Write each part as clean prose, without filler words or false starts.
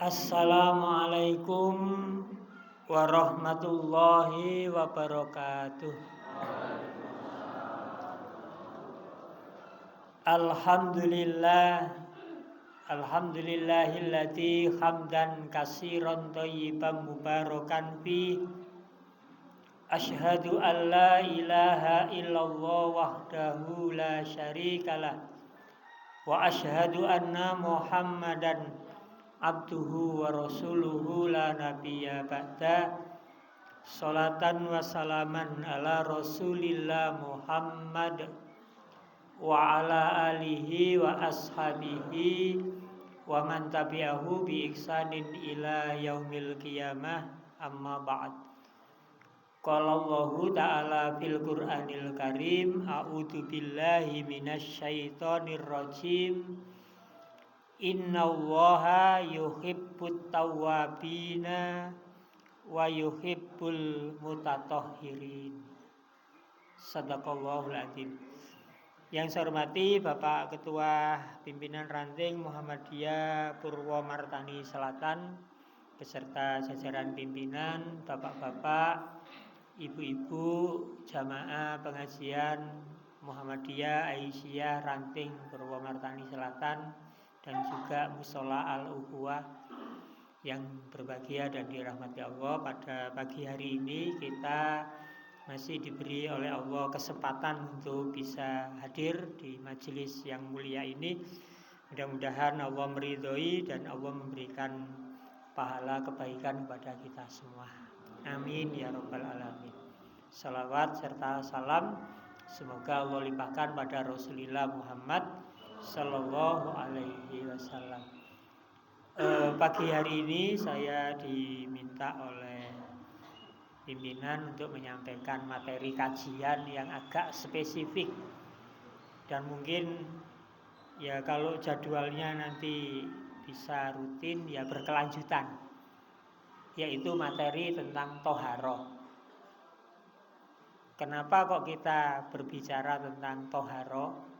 Assalamualaikum warahmatullahi wabarakatuh. Alhamdulillahilladzi hamdan katsiran thayyiban mubarakan fi. Asyhadu an la ilaha illallah wahdahu la syarikalah wa asyhadu anna Muhammadan abduhu wa rasuluhu la nabiyya ba'da. Salatan wa salaman ala rasulillah Muhammad wa ala alihi wa ashabihi wa man tabi'ahu bi ihsanin ila yaumil qiyamah, amma ba'd. Qala Allahu ta'ala fil Qur'anil Karim, a'udzu billahi minasy syaithanir rajim. Innallaha yuhibbut tawwabina wa yuhibbul mutatahhirin. Shadaqallahul adzim. Yang saya hormati Bapak Ketua Pimpinan Ranting Muhammadiyah Purwomartani Selatan beserta jajaran pimpinan, bapak-bapak, ibu-ibu, jamaah pengajian Muhammadiyah Aisyah Ranting Purwomartani Selatan dan juga Mushola Al-Ukhuwah yang berbahagia dan dirahmati Allah. Pada pagi hari ini kita masih diberi oleh Allah kesempatan untuk bisa hadir di majelis yang mulia ini. Mudah-mudahan Allah meridhoi dan Allah memberikan pahala kebaikan kepada kita semua. Amin ya rabbal alamin. Salawat serta salam semoga Allah limpahkan pada Rasulullah Muhammad sallallahu alaihi wasallam. Pagi hari ini saya diminta oleh pimpinan untuk menyampaikan materi kajian yang agak spesifik dan mungkin ya kalau jadwalnya nanti bisa rutin ya berkelanjutan, yaitu materi tentang toharoh. Kenapa kok kita berbicara tentang toharoh?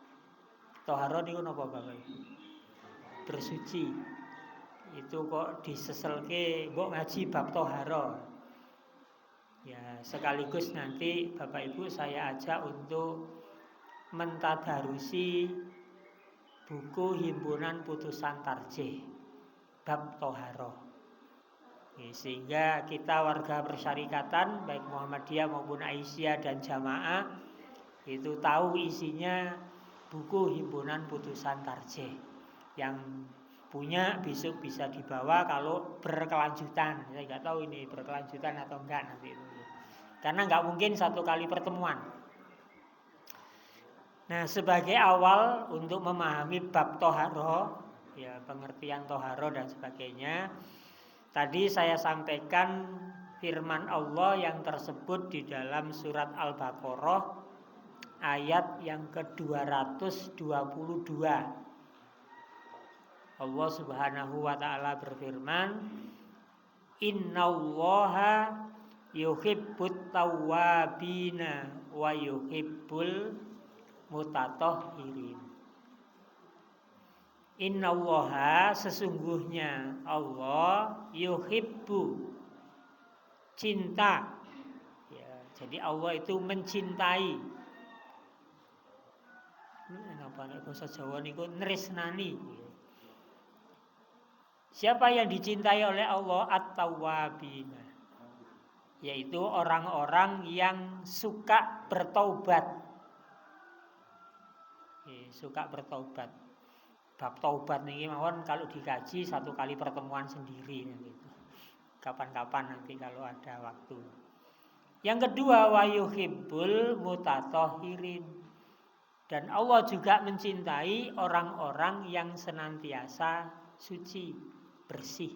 Toharoh itu apa Bapak Ibu? Bersuci. Itu kok diseselke kok ngaji bab toharoh. Ya, sekaligus nanti Bapak Ibu saya ajak untuk mentadarusi buku himpunan putusan tarjih bab toharoh. Ya, sehingga kita warga persyarikatan baik Muhammadiyah maupun Aisyah dan jamaah itu tahu isinya buku himpunan putusan tarjih. Yang punya besok bisa dibawa kalau berkelanjutan. Saya nggak tahu ini berkelanjutan atau enggak nanti itu. Karena nggak mungkin satu kali pertemuan. Nah, sebagai awal untuk memahami bab toharoh, ya pengertian toharoh dan sebagainya, tadi saya sampaikan firman Allah yang tersebut di dalam surat Al-Baqarah ayat yang ke-222. Allah Subhanahu wa taala berfirman, Innallaha yuhibbut tawwabina wa yuhibbul mutatahhirin. Innallaha, sesungguhnya Allah, yuhibbu, cinta. Ya, jadi Allah itu mencintai. Napa nek basa Jawa niku nresnani. Siapa yang dicintai oleh Allah? At-tawwabina, yaitu orang-orang yang suka bertaubat. Suka bertaubat. Bab taubat niki mawon kalau dikaji satu kali pertemuan sendiri gitu. Kapan-kapan nanti kalau ada waktu. Yang kedua, wa yuhibbul mutatahhirin. Dan Allah juga mencintai orang-orang yang senantiasa suci, bersih.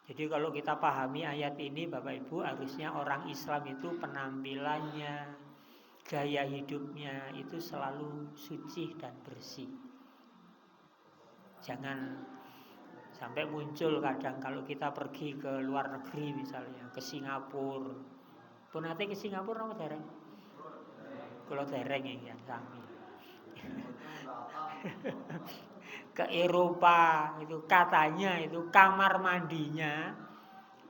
Jadi kalau kita pahami ayat ini Bapak Ibu, harusnya orang Islam itu penampilannya, gaya hidupnya itu selalu suci dan bersih. Jangan sampai muncul kadang kalau kita pergi ke luar negeri misalnya, ke Singapura. Pun nanti ke Singapura apa dereng? Kalau dereng yang sami. ke Eropa, itu katanya itu kamar mandinya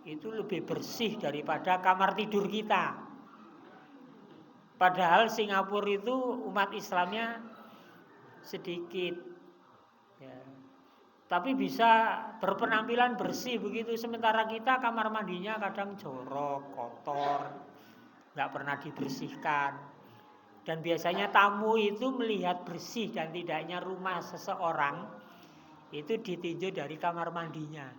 itu lebih bersih daripada kamar tidur kita. Padahal Singapura itu umat Islamnya sedikit, ya. Tapi bisa berpenampilan bersih begitu. Sementara kita kamar mandinya kadang jorok, kotor, nggak pernah dibersihkan. Dan biasanya tamu itu melihat bersih dan tidaknya rumah seseorang itu ditinjau dari kamar mandinya.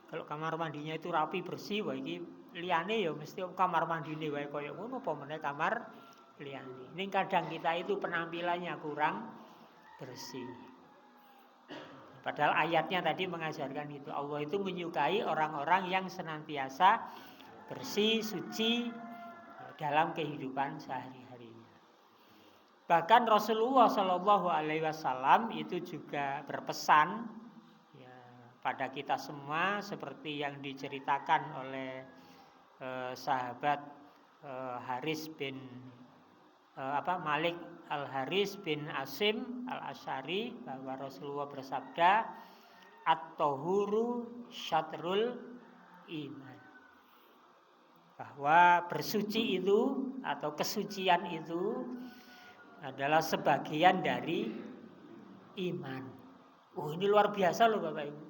Kalau kamar mandinya itu rapi bersih, wah ini liyane ya mesti kamar mandine wae kaya ngono apa meneh kamar liyane. Ini kadang kita itu penampilannya kurang bersih. Padahal ayatnya tadi mengajarkan itu. Allah itu menyukai orang-orang yang senantiasa bersih, suci dalam kehidupan sehari-harinya. Bahkan Rasulullah Shallallahu Alaihi Wasallam itu juga berpesan ya, pada kita semua seperti yang diceritakan oleh sahabat Haris bin Malik Al-Haris bin Asim Al-Asy'ari, bahwa Rasulullah bersabda, at-tahuru syatrul iman. Bahwa bersuci itu atau kesucian itu adalah sebagian dari iman. Oh, ini luar biasa loh Bapak Ibu.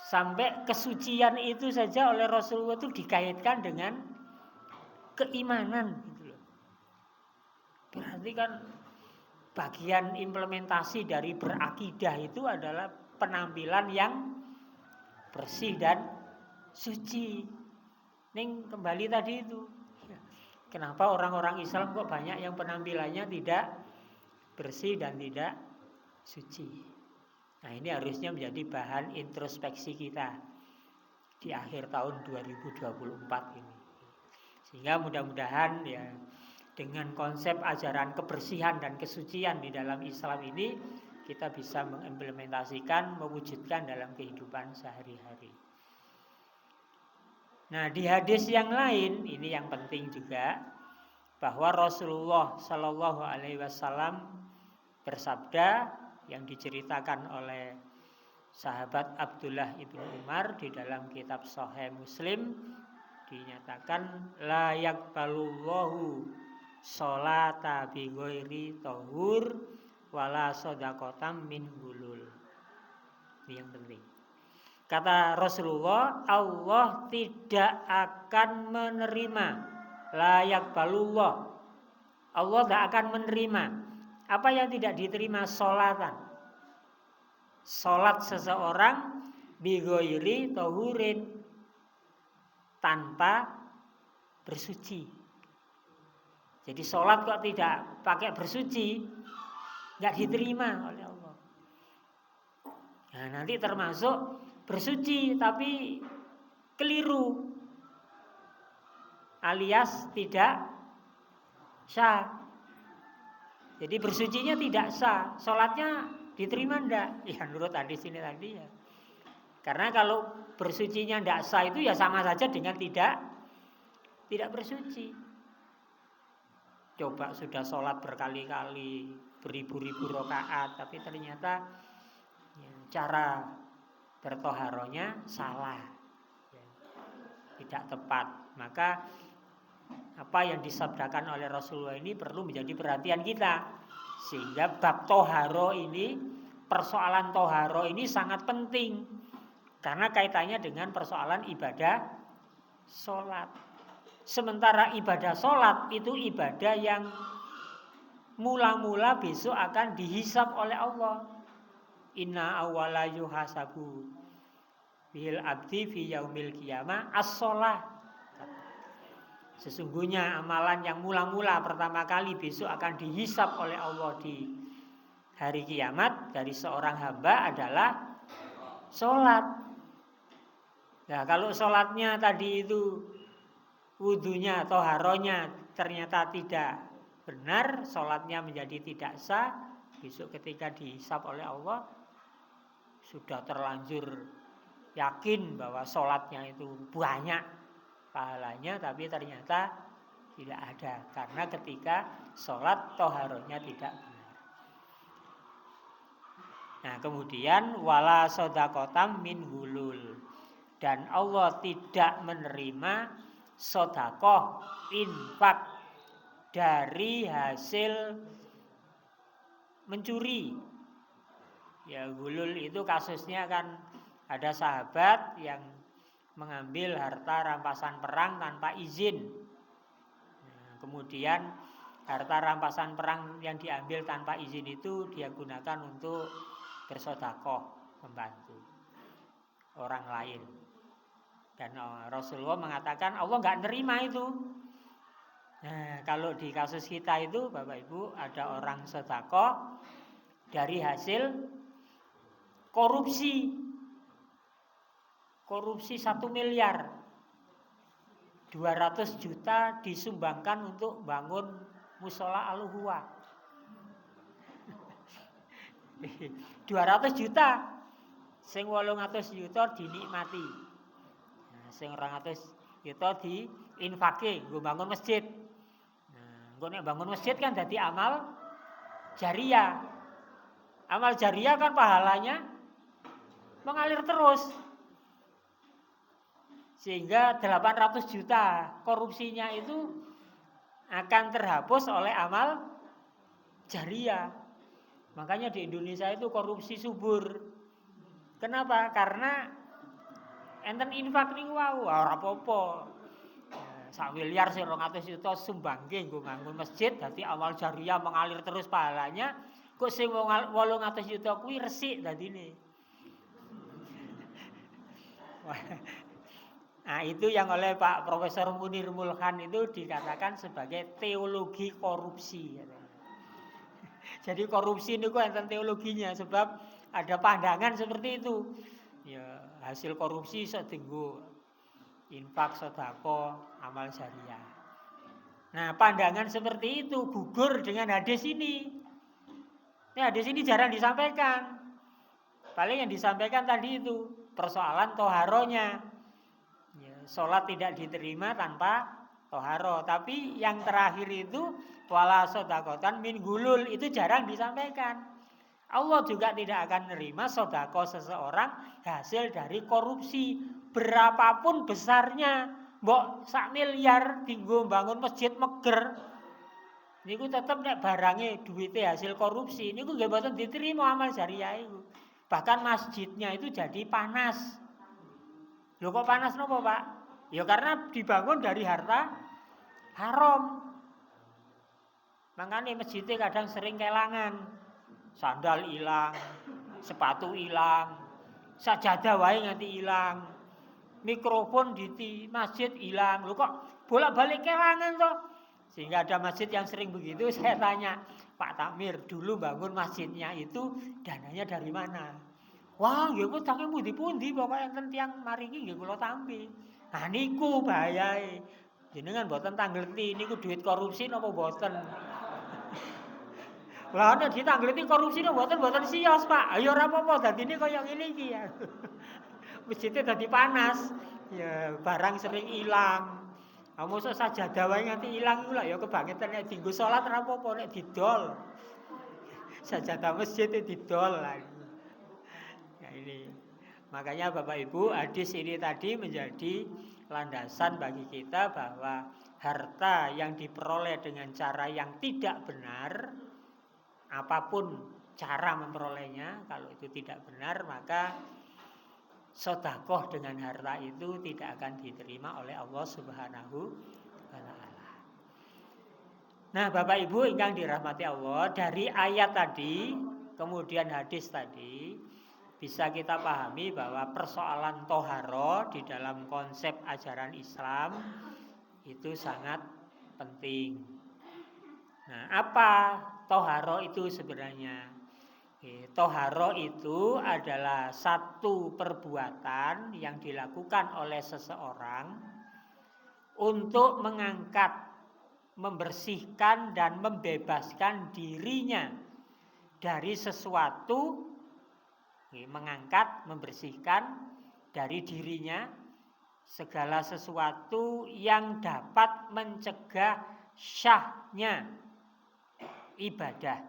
Sampai kesucian itu saja oleh Rasulullah itu dikaitkan dengan keimanan gitu loh. Berarti kan bagian implementasi dari berakidah itu adalah penampilan yang bersih dan suci. Ning kembali tadi itu, kenapa orang-orang Islam kok banyak yang penampilannya tidak bersih dan tidak suci. Nah, ini harusnya menjadi bahan introspeksi kita di akhir tahun 2024 ini. Sehingga mudah-mudahan ya dengan konsep ajaran kebersihan dan kesucian di dalam Islam ini kita bisa mengimplementasikan, mewujudkan dalam kehidupan sehari-hari. Nah, di hadis yang lain ini yang penting juga, bahwa Rasulullah Shallallahu Alaihi Wasallam bersabda yang diceritakan oleh sahabat Abdullah ibnu Umar di dalam kitab Sahih Muslim, dinyatakan la yaqbalullahu sholata bi ghairi tahur wala shadaqatan min gulul. Ini yang penting. Kata Rasulullah, Allah tidak akan menerima, la yaqbalullah, Allah tidak akan menerima apa yang tidak diterima sholatan, sholat seseorang bi ghairi tahurin, tanpa bersuci. Jadi sholat kok tidak pakai bersuci, nggak diterima oleh Allah. Nah, nanti termasuk bersuci tapi keliru, alias tidak sah. Jadi bersucinya tidak sah, sholatnya diterima enggak? Ya menurut hadis ini tadi ya. Karena kalau bersucinya tidak sah itu ya sama saja dengan tidak bersuci. Coba sudah sholat berkali-kali, beribu-ribu rakaat, tapi ternyata ya, cara bertoharonya salah, ya, tidak tepat. Maka apa yang disabdakan oleh Rasulullah ini perlu menjadi perhatian kita. Sehingga bab toharo ini, persoalan toharo ini sangat penting. Karena kaitannya dengan persoalan ibadah sholat. Sementara ibadah sholat itu ibadah yang mula-mula besok akan dihisab oleh Allah. Inna awwala yuhasabu bil abdi fi yaumil qiyamah as-sholah. Sesungguhnya amalan yang mula-mula pertama kali besok akan dihisab oleh Allah di hari kiamat dari seorang hamba adalah sholat. Nah, kalau sholatnya tadi itu wudunya atau haronya ternyata tidak benar, sholatnya menjadi tidak sah, besok ketika dihisab oleh Allah sudah terlanjur yakin bahwa sholatnya itu banyak pahalanya, tapi ternyata tidak ada karena ketika sholat toharonya tidak benar. Nah, kemudian wala sodakotam min hulul, dan Allah tidak menerima sodakoh infak dari hasil mencuri. Ya, hulul itu kasusnya kan ada sahabat yang mengambil harta rampasan perang tanpa izin. Nah, kemudian harta rampasan perang yang diambil tanpa izin itu dia gunakan untuk bersedekah, membantu orang lain. Dan Rasulullah mengatakan Allah nggak nerima itu. Nah, kalau di kasus kita itu Bapak Ibu ada orang sedekah dari hasil korupsi 1 miliar 200 juta disumbangkan untuk bangun musola Al-Huwa. 200 juta sing 800 juta dinikmati. Nah, sing 200 juta diinfake nggo bangun masjid. Nah, nggo nek bangun masjid kan dadi amal jariah. Amal jariah kan pahalanya mengalir terus. Sehingga 800 juta korupsinya itu akan terhapus oleh amal jariah. Makanya di Indonesia itu korupsi subur. Kenapa? Karena enten infak niku wau ora apa-apa. 1 miliar sing 200 juta sumbangke nggo bangun masjid, dadi amal jariah mengalir terus pahalanya. Kok sing 800 juta kuwi resik dadine. Nah, itu yang oleh Pak Profesor Munir Mulkhan itu dikatakan sebagai teologi korupsi. Jadi korupsi ini kok enten teologinya, sebab ada pandangan seperti itu. Ya, hasil korupsi iso dienggo infak, sedekah, amal jariah. Nah, pandangan seperti itu gugur dengan hadis ini. Ini hadis ini jarang disampaikan. Paling yang disampaikan tadi itu persoalan toharonya. Ya, sholat tidak diterima tanpa toharo. Tapi yang terakhir itu wala sodakotan min gulul itu jarang disampaikan. Allah juga tidak akan menerima sodako seseorang hasil dari korupsi berapapun besarnya. Mbok 1 miliar tinggo bangun masjid meger. Niku tetep nek barangnya duitnya hasil korupsi. Niku nggih mboten diterima amal jariah itu. Bahkan masjidnya itu jadi panas. Loh kok panas nopo Pak? Ya karena dibangun dari harta haram. Makanya masjidnya kadang sering kelangan. Sandal hilang, sepatu hilang, sajadah wae nganti hilang. Mikrofon di masjid hilang. Loh kok bolak-balik kelangan toh? Sehingga ada masjid yang sering begitu, saya tanya, Pak Takmir, dulu bangun masjidnya itu dananya dari mana? Wah, nggih kok tangi pundi-pundi pokoke enten tiyang maringi nggih kula tampi. Nah niku bahayae. Jenengan mboten tangleti niku duit korupsi napa mboten? Lah nek ditangleti korupsi napa mboten sios, Pak. Ayo ora apa-apa dadine kaya ngene iki ya. Masjidnya dadi panas. Ya barang sering ilang. Ah mosok sajadah wae nganti ilang iku lho ya kebangetan nek dienggo salat ora apa-apa nek didol. Sajadah masjid didol lah. Ini. Makanya Bapak Ibu, hadis ini tadi menjadi landasan bagi kita bahwa harta yang diperoleh dengan cara yang tidak benar, apapun cara memperolehnya, kalau itu tidak benar maka sedekah dengan harta itu tidak akan diterima oleh Allah Subhanahu wa taala. Nah, Bapak Ibu ingkang dirahmati Allah, dari ayat tadi kemudian hadis tadi bisa kita pahami bahwa persoalan toharo di dalam konsep ajaran Islam itu sangat penting. Nah, apa toharo itu sebenarnya? Toharo itu adalah satu perbuatan yang dilakukan oleh seseorang untuk mengangkat, membersihkan dan membebaskan dirinya dari sesuatu. Mengangkat, membersihkan dari dirinya segala sesuatu yang dapat mencegah syahnya ibadah.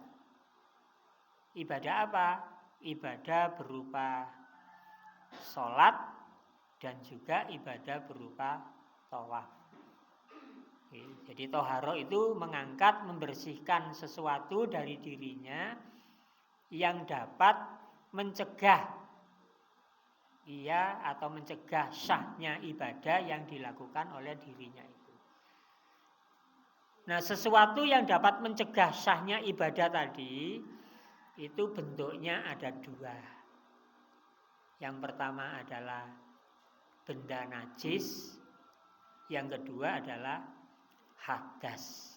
Ibadah apa? ibadah berupa sholat dan juga ibadah berupa tawaf. Jadi toharo itu mengangkat, membersihkan sesuatu dari dirinya yang dapat mencegah atau mencegah sahnya ibadah yang dilakukan oleh dirinya itu. Nah, sesuatu yang dapat mencegah sahnya ibadah tadi itu bentuknya ada dua. Yang pertama adalah benda najis, yang kedua adalah hadas.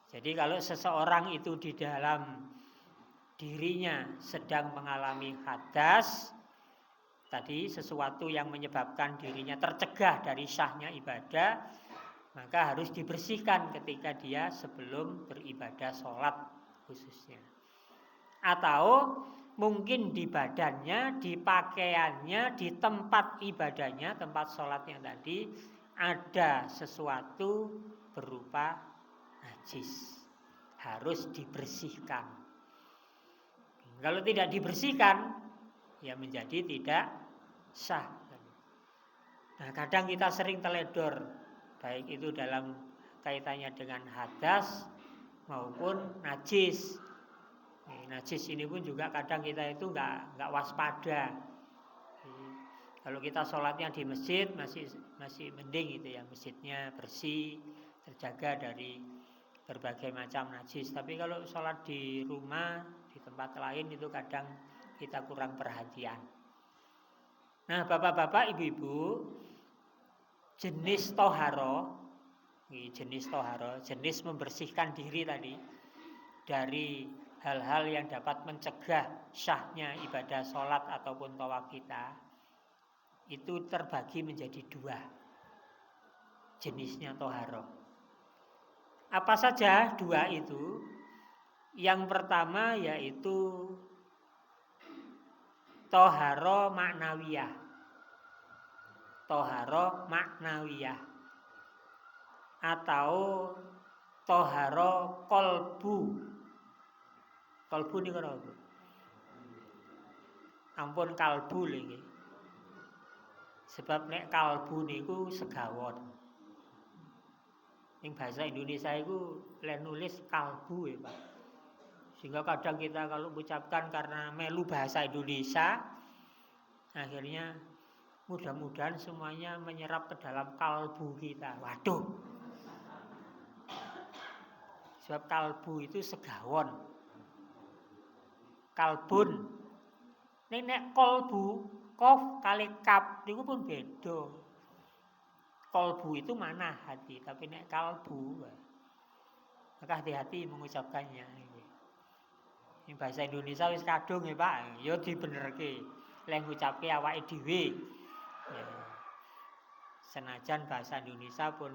Jadi kalau seseorang itu di dalam dirinya sedang mengalami hadas, tadi sesuatu yang menyebabkan dirinya tercegah dari sahnya ibadah, maka harus dibersihkan ketika dia sebelum beribadah sholat khususnya. Atau mungkin di badannya, di pakaiannya, di tempat ibadahnya, tempat sholatnya tadi ada sesuatu berupa najis, harus dibersihkan. Kalau tidak dibersihkan, ya menjadi tidak sah. Nah, kadang kita sering teledor, baik itu dalam kaitannya dengan hadas maupun najis. Najis ini pun juga kadang kita itu nggak waspada. Kalau kita sholatnya di masjid masih mending gitu ya, masjidnya bersih, terjaga dari berbagai macam najis. Tapi kalau sholat di rumah, di tempat lain itu kadang kita kurang perhatian. Nah, bapak-bapak, ibu-ibu, jenis toharo, jenis membersihkan diri tadi dari hal-hal yang dapat mencegah sahnya ibadah sholat ataupun tawaf kita, itu terbagi menjadi dua jenisnya toharo. Apa saja dua itu? Yang pertama yaitu toharo maknawiyah. Toharo maknawiyah atau toharo kolbu. Kolbu ini kan apa? Ampun kalbu lagi. Sebab nek kalbu niku segawon. Ing bahasa Indonesia itu nulis kalbu ya Pak. Sehingga kadang kita kalau mengucapkan karena melu bahasa Indonesia, akhirnya mudah-mudahan semuanya menyerap ke dalam kalbu kita. Waduh. Sebab kalbu itu segawon. Kalbun. Nek kolbu, kof kali kap niku pun beda. Kolbu itu mana hati, tapi nek kalbu, maka hati-hati mengucapkannya. Ini bahasa Indonesia wis kadung ya Pak, ya dibenerke. Lek ngucapke awake dhewe. Ya. Senajan bahasa Indonesia pun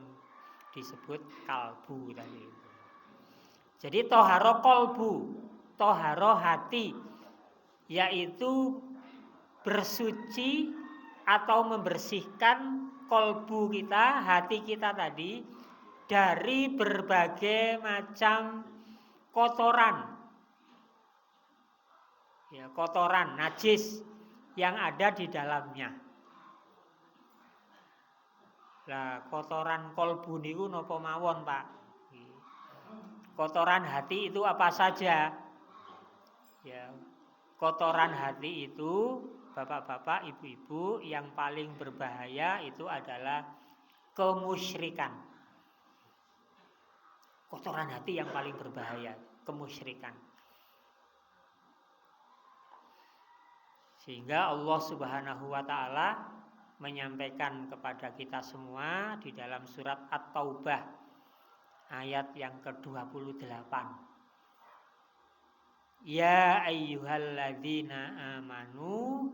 disebut kalbu tadi. Jadi toharo kolbu, toharo hati, yaitu bersuci atau membersihkan kolbu kita, hati kita tadi dari berbagai macam kotoran. Ya, kotoran, najis yang ada di dalamnya. Lah, kotoran kolbu niku napa mawon, Pak? Kotoran hati itu apa saja? Ya, kotoran hati itu bapak-bapak, ibu-ibu, yang paling berbahaya itu adalah kemusyrikan. Kotoran hati yang paling berbahaya, kemusyrikan. Sehingga Allah Subhanahu wa taala menyampaikan kepada kita semua di dalam surat At-Taubah ayat yang ke-28. Ya ayyuhalladzina amanu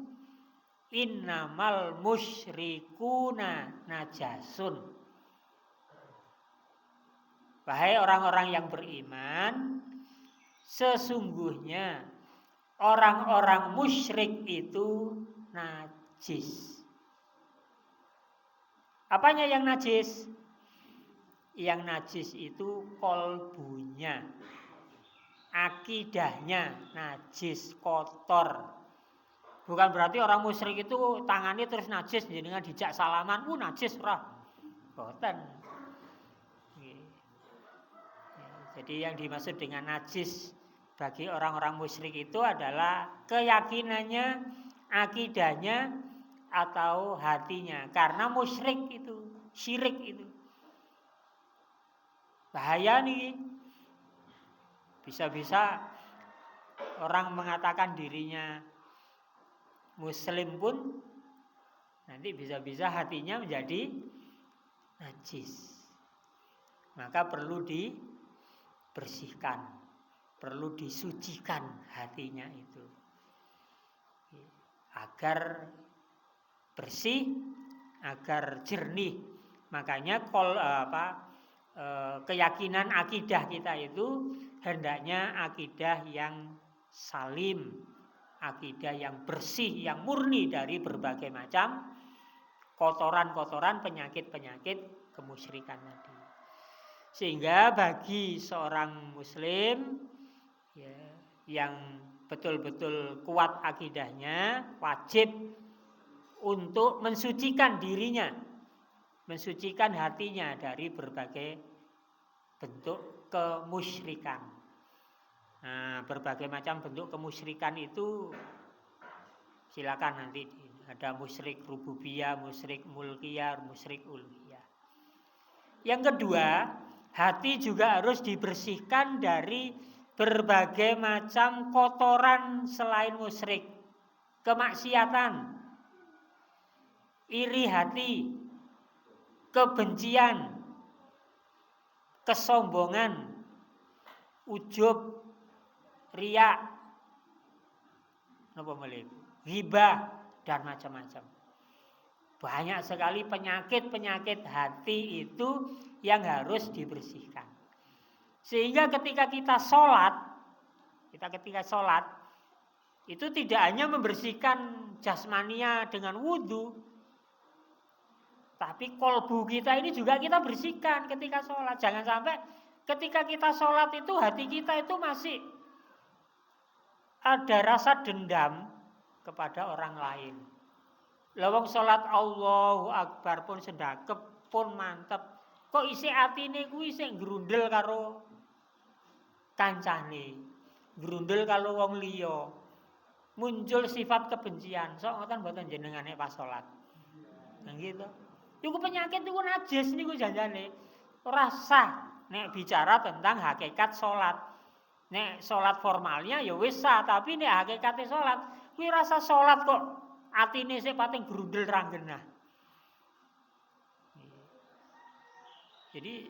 innamal musyrikuna najasun. Wahai orang-orang yang beriman, sesungguhnya orang-orang musyrik itu najis. Apanya yang najis? Yang najis itu kolbunya akidahnya najis, kotor. Bukan berarti orang musyrik itu tangannya terus najis jenengan dijak salaman, najis ora. Boten. Jadi yang dimaksud dengan najis bagi orang-orang musyrik itu adalah keyakinannya, akidahnya atau hatinya. Karena musyrik itu, syirik itu. Bahaya nih. Bisa-bisa orang mengatakan dirinya muslim pun nanti bisa-bisa hatinya menjadi najis. Maka perlu dibersihkan, perlu disucikan hatinya itu agar bersih, agar jernih. Makanya keyakinan akidah kita itu hendaknya akidah yang salim, akidah yang bersih, yang murni dari berbagai macam kotoran-kotoran, penyakit-penyakit kemusyrikan tadi. Sehingga bagi seorang muslim ya, yang betul-betul kuat akidahnya, wajib untuk mensucikan dirinya, mensucikan hatinya dari berbagai bentuk kemusyrikan. Nah, berbagai macam bentuk kemusyrikan itu silakan nanti ada musyrik rububiyah, musyrik mulkiyah, musyrik uluhiyah. Yang kedua, hati juga harus dibersihkan dari berbagai macam kotoran selain musyrik, kemaksiatan, iri hati, kebencian, kesombongan, ujub, riya, ghibah dan macam-macam. Banyak sekali penyakit-penyakit hati itu yang harus dibersihkan. Sehingga ketika kita sholat itu tidak hanya membersihkan jasmania dengan wudhu, tapi kolbu kita ini juga kita bersihkan ketika sholat. Jangan sampai ketika kita sholat itu hati kita itu masih ada rasa dendam kepada orang lain. Lawang sholat Allahu Akbar pun sedakep pun mantep. Kok isi atine kuwi sing grundel karo kancane, grundel karo wong liya. Muncul sifat kebencian. Sok ngoten mboten jenengan nek pas salat. Nah gitu. Iku penyakit iku najis niku janjane. Ora sah nek bicara tentang hakikat salat. Nek salat formalnya ya wis sah, tapi nek hakikate salat kuwi rasa salat kok atine sik pating grundel ra genah. Jadi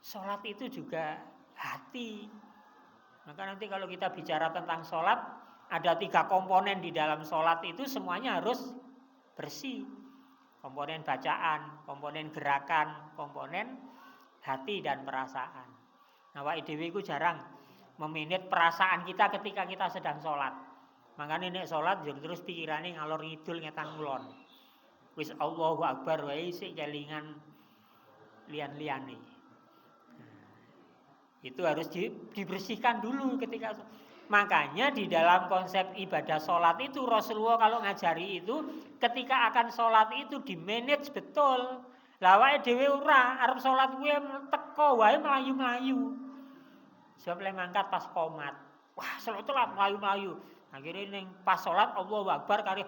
sholat itu juga hati. Maka nanti kalau kita bicara tentang sholat, ada 3 komponen di dalam sholat itu semuanya harus bersih. Komponen bacaan, komponen gerakan, komponen hati dan perasaan. Nah, awake dhewe iku jarang memanage perasaan kita ketika kita sedang sholat. Makanya nek sholat terus pikirane ngalor ngidul ngetan ngulon. Wis Allahu Akbar wae sik kelingan lian-liane. Itu harus dibersihkan dulu ketika. Makanya di dalam konsep ibadah sholat itu Rasulullah kalau ngajari itu ketika akan sholat itu di-manage betul. Lah awake dhewe ora arep sholat kuwi teko wae melayu-melayu. Sebab le mangkat pas qomat. Wah, sholat melayu-melayu. Akhirnya ning pas sholat Allahu Akbar kari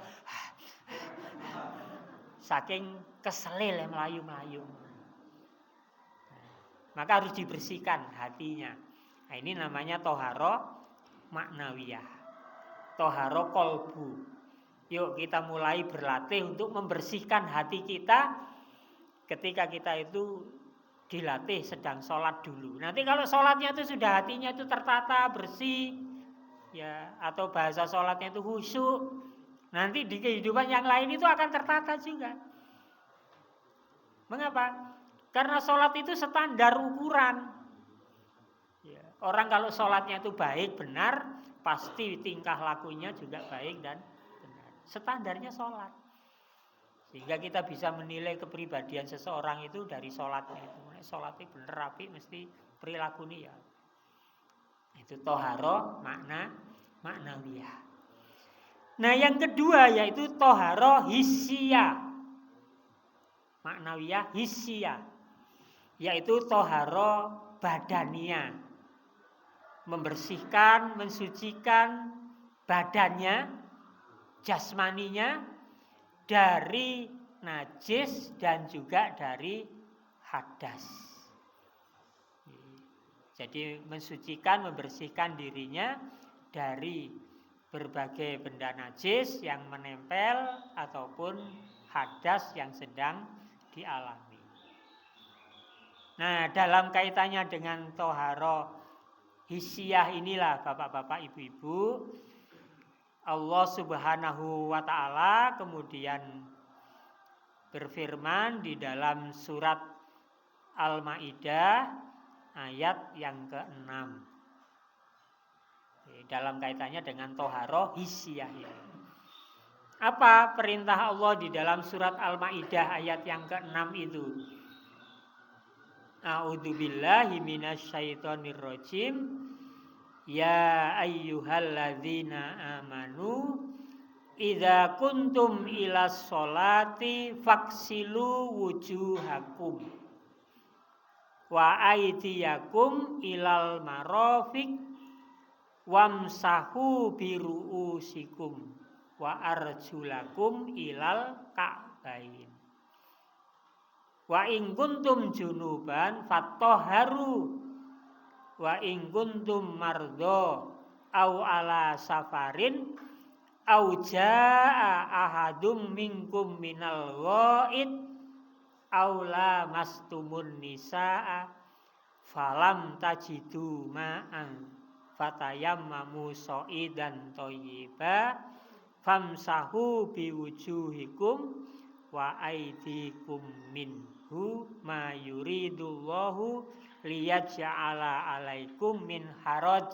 saking kesele le melayu-melayu. Maka harus dibersihkan hatinya. Nah, ini namanya toharo maknawiyah, toharo kolbu. Yuk kita mulai berlatih untuk membersihkan hati kita ketika kita itu dilatih sedang sholat dulu. Nanti kalau sholatnya itu sudah hatinya itu tertata, bersih, ya, atau bahasa sholatnya itu khusyuk, nanti di kehidupan yang lain itu akan tertata juga. Mengapa? Karena sholat itu standar ukuran. Ya, orang kalau sholatnya itu baik, benar, pasti tingkah lakunya juga baik dan benar. Standarnya sholat. Sehingga kita bisa menilai kepribadian seseorang itu dari sholatnya itu. Sholatnya benar, rapi, mesti perilaku nih ya. Itu toharoh maknawiyah. Nah yang kedua yaitu toharoh hissiyah. Maknawiyah hissiyah, yaitu toharoh badania, membersihkan, mensucikan badannya, jasmaninya dari najis dan juga dari hadas. Jadi mensucikan, membersihkan dirinya dari berbagai benda najis yang menempel ataupun hadas yang sedang dialami. Nah, dalam kaitannya dengan toharoh hissiyah inilah bapak-bapak, ibu-ibu, Allah Subhanahu wa ta'ala kemudian berfirman di dalam surat Al-Maidah ayat yang ke-6. Dalam kaitannya dengan toharoh hissiyah ini. Apa perintah Allah di dalam surat Al-Maidah ayat yang ke-6 itu? A'udzubillahi minasyaitonirrajim. Ya ayyuhalladzina amanu idza kuntum ilas sholati faksilu wujuhakum wa aydiyakum ilal marafiq wamsahu biruusikum wa arjulakum ilal ka'bain. Wa in kuntum junuban fattoharu wa in kuntum mardho au ala safarin au jaa ahadum minkum minal ghaid au lamastumun nisaa falam tajidu ma'an fatayammamu sha'idan thayyiba famsahu biwujuhikum wa aydikum minhu ma yuridullahu liyaj'ala 'alaikum min haraj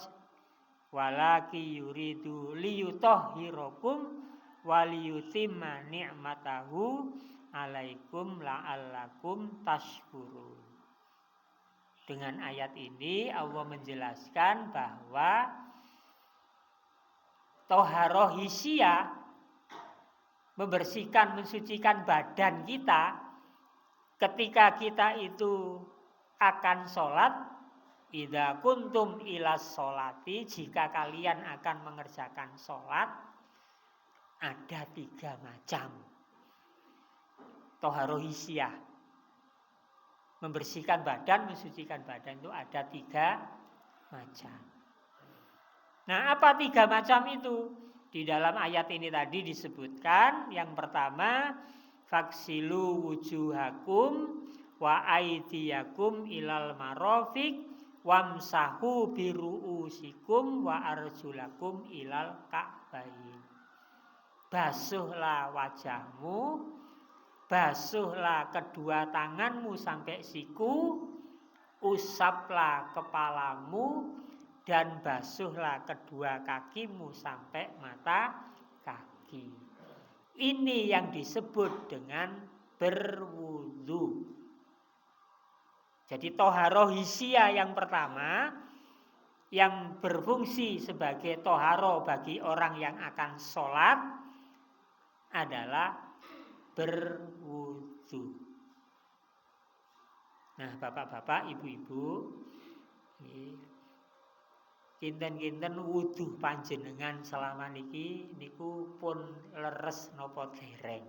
walaki yuridu liyutahhirakum waliyutimma ni'matahu 'alaikum la'allakum tashkurun. Dengan ayat ini Allah menjelaskan bahwa toharoh hissiyah, membersihkan, mensucikan badan kita ketika kita itu akan sholat. Idza kuntum ilas sholati, jika kalian akan mengerjakan sholat, ada 3 macam toharoh hissiyah. Membersihkan badan, mensucikan badan itu ada 3 macam. Nah, apa 3 macam itu? Di dalam ayat ini tadi disebutkan, yang pertama faksilu wujuhakum wa aydiyakum ilal marafiq wamsahu biruusikum wa arjulakum ilal ka'bain. Basuhlah wajahmu, basuhlah kedua tanganmu sampai siku, usaplah kepalamu, dan basuhlah kedua kakimu sampai mata kaki. Ini yang disebut dengan berwudu. Jadi toharoh hissiyah yang pertama yang berfungsi sebagai toharoh bagi orang yang akan sholat adalah berwudu. Nah, bapak-bapak, ibu-ibu, kinten-kinten wudu panjenengan selama niki niku pun leres napa dereng?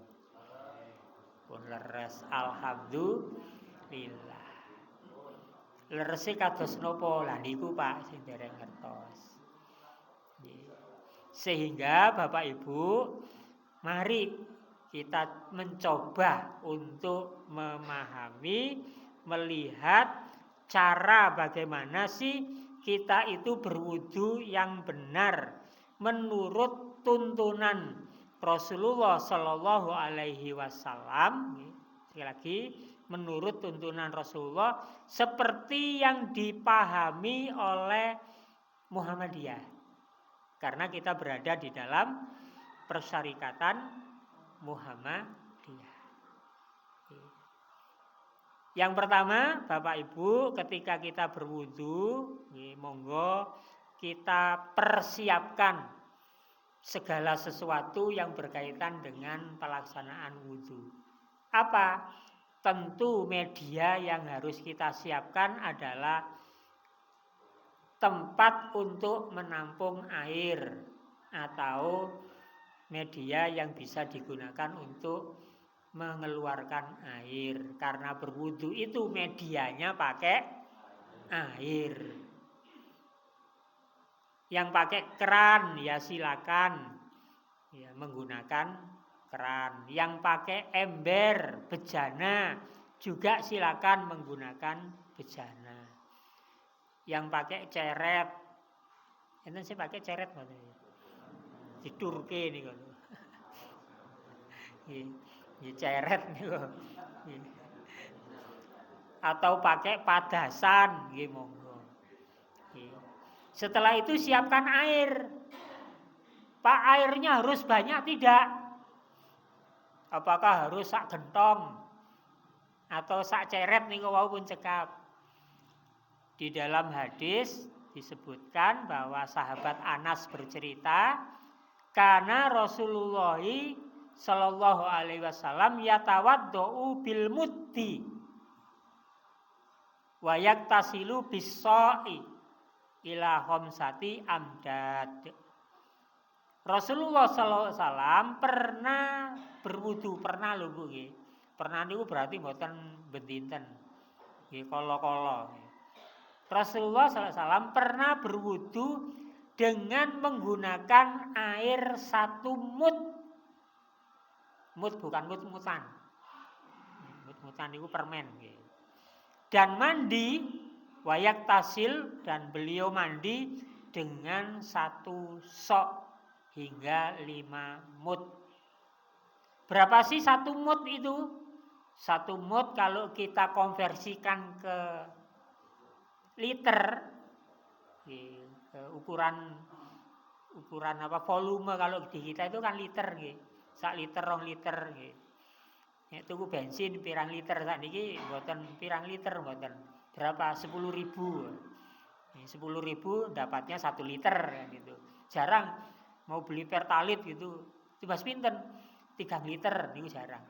Pun leres, alhamdulillah. Lerese kados napa? Lah niku Pak sing dereng ngertos. Sehingga Bapak Ibu, mari kita mencoba untuk memahami, melihat cara bagaimana sih kita itu berwudu yang benar menurut tuntunan Rasulullah Shallallahu Alaihi Wasallam. Sekali lagi, menurut tuntunan Rasulullah seperti yang dipahami oleh Muhammadiyah, karena kita berada di dalam persyarikatan Muhammadiyah. Yang pertama, Bapak Ibu, ketika kita berwudu, monggo kita persiapkan segala sesuatu yang berkaitan dengan pelaksanaan wudhu. Apa? Tentu media yang harus kita siapkan adalah tempat untuk menampung air atau media yang bisa digunakan untuk mengeluarkan air. Karena berwudu itu medianya pakai air. Yang pakai keran ya silakan ya, menggunakan keran. Yang pakai ember, bejana juga silakan menggunakan bejana. Yang pakai ceret, itu saya pakai ceret di Turki nih kalau, ini ceret nih kok. Atau pakai padasan, monggo. Setelah itu siapkan air. Pak, airnya harus banyak tidak? Apakah harus sak gentong atau sak ceret nih walaupun cekap? Di dalam hadis disebutkan bahwa sahabat Anas bercerita, karena Rasulullah Shallallahu Alaihi Wasallam yatawaddau bil muddi wa yaktasilu bis-sha'i ila khamsati amdad. Rasulullah Shallallahu Alaihi Wasallam pernah berwudu, pernah lho Bu nggih. Pernah niku berarti mboten bendinten. Nggih kala-kala. Rasulullah SAW pernah berwudu dengan menggunakan air 1 mud. Mud bukan mut-mutan. Mut-mutan itu permen. Dan mandi, wayak tasil, dan beliau mandi dengan 1 sok hingga 5 mud. Berapa sih 1 mud itu? 1 mud kalau kita konversikan ke liter, ukuran apa volume kalau di kita itu kan liter nggih. 1 liter 2 liter nggih. Nek tuku bensin pirang liter sakniki mboten pirang liter mboten. Berapa? 10.000. 10.000 dapatnya 1 liter gitu. Jarang mau beli pertalit gitu. Tiba pinten? 3 liter niku jarang.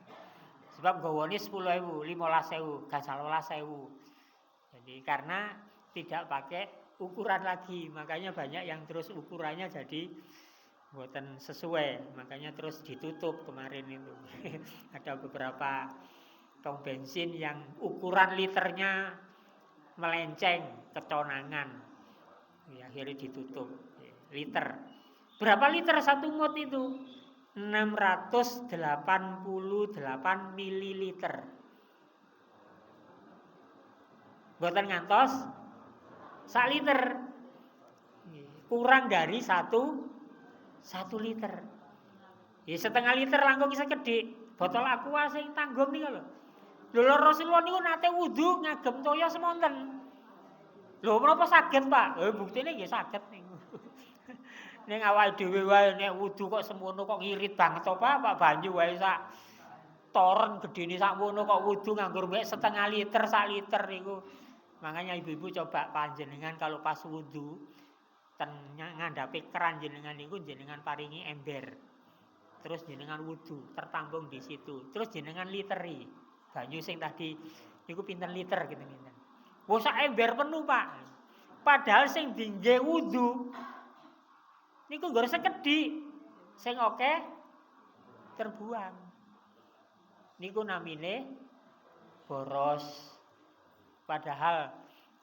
Sebab gawane 10.000, 15.000, gasal 12.000. Jadi karena tidak pakai ukuran lagi, makanya banyak yang terus ukurannya jadi buatan sesuai, makanya terus ditutup kemarin itu. Ada beberapa tong bensin yang ukuran liternya melenceng, keconangan, ya, akhirnya ditutup. Liter, berapa liter 1 mud itu? 688 mililiter. Buatan ngantos 1 liter, kurang dari 1 liter. Ya setengah liter langkung bisa gede. Botol aqua sing tanggung nih kalau. Lho Rasulullah niku nate wudu ngagem toya semonten. Lho menapa saged Pak? Buktine nggih saged niku. Ning awake dhewe wae nek wudu kok semono kok ngirit banget to Pak banyu wae sak toren gedene sakmono kok wudu nganggur mek setengah liter 1 liter niku. Makanya ibu-ibu coba panjenengan kalau pas wudu ngandhapi keran jenengan niku jenengan paringi ember. Terus jenengan wudu tertampung di situ. Terus jenengan literi. Banyu sing tadi niku pinten liter gitu pinten. Wah sak ember penuh Pak. Padahal sing dingge wudu niku nggo sekedhik. Sing oke terbuang. Niku namine boros. Padahal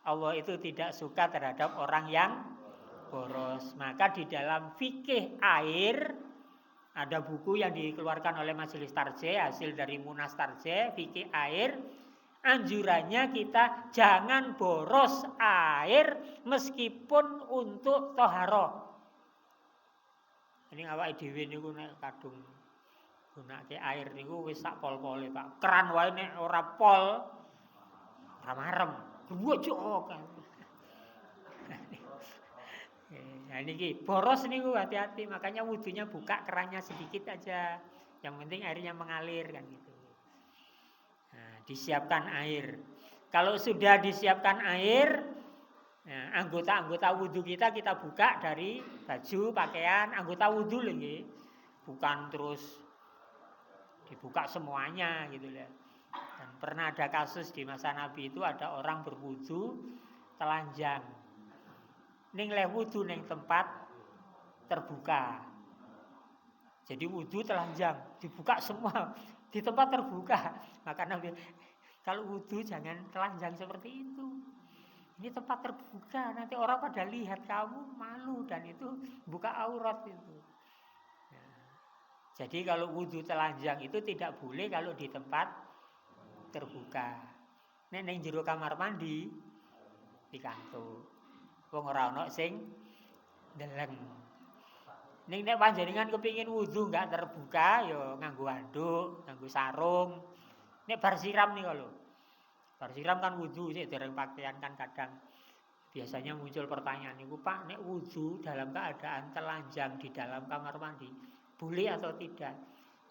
Allah itu tidak suka terhadap orang yang boros. Maka di dalam fikih air ada buku yang dikeluarkan oleh Majelis Tarjih, hasil dari Munas Tarjih, fikih air. Anjurannya kita jangan boros air meskipun untuk toharoh. Ini awake dhewe niku nek kadung gunake air niku wis sak pol-pole Pak. Keran wae nek ora pol marem, gojok kan. Nah niki boros niku hati-hati, makanya wudunya buka kerannya sedikit aja. Yang penting airnya mengalir kan gitu. Nah, disiapkan air. Kalau sudah disiapkan air, Nah, anggota-anggota wudhu kita buka dari baju, pakaian, anggota wudhu lagi. Bukan terus dibuka semuanya gitu ya. Dan pernah ada kasus di masa Nabi itu ada orang berwudhu telanjang. Ning leh wudhu ning tempat terbuka. Jadi wudhu telanjang, dibuka semua di tempat terbuka. Maka Nabi, kalau wudhu jangan telanjang seperti itu. Ini tempat terbuka, nanti orang pada lihat kamu malu dan itu buka aurat itu. Nah, jadi kalau wudhu telanjang itu tidak boleh kalau di tempat terbuka. Nek jero kamar mandi dikantuk. Wong ora ono sing ndeleng. Ning nek panjenengan kepengin wudhu enggak terbuka ya nganggo handuk, nganggo sarung. Nek bar siram nih kalau. Bar siram kan wudhu sih dereng pakaian kan kadang biasanya muncul pertanyaan niku, Pak, nek wudhu dalam keadaan telanjang di dalam kamar mandi boleh atau tidak?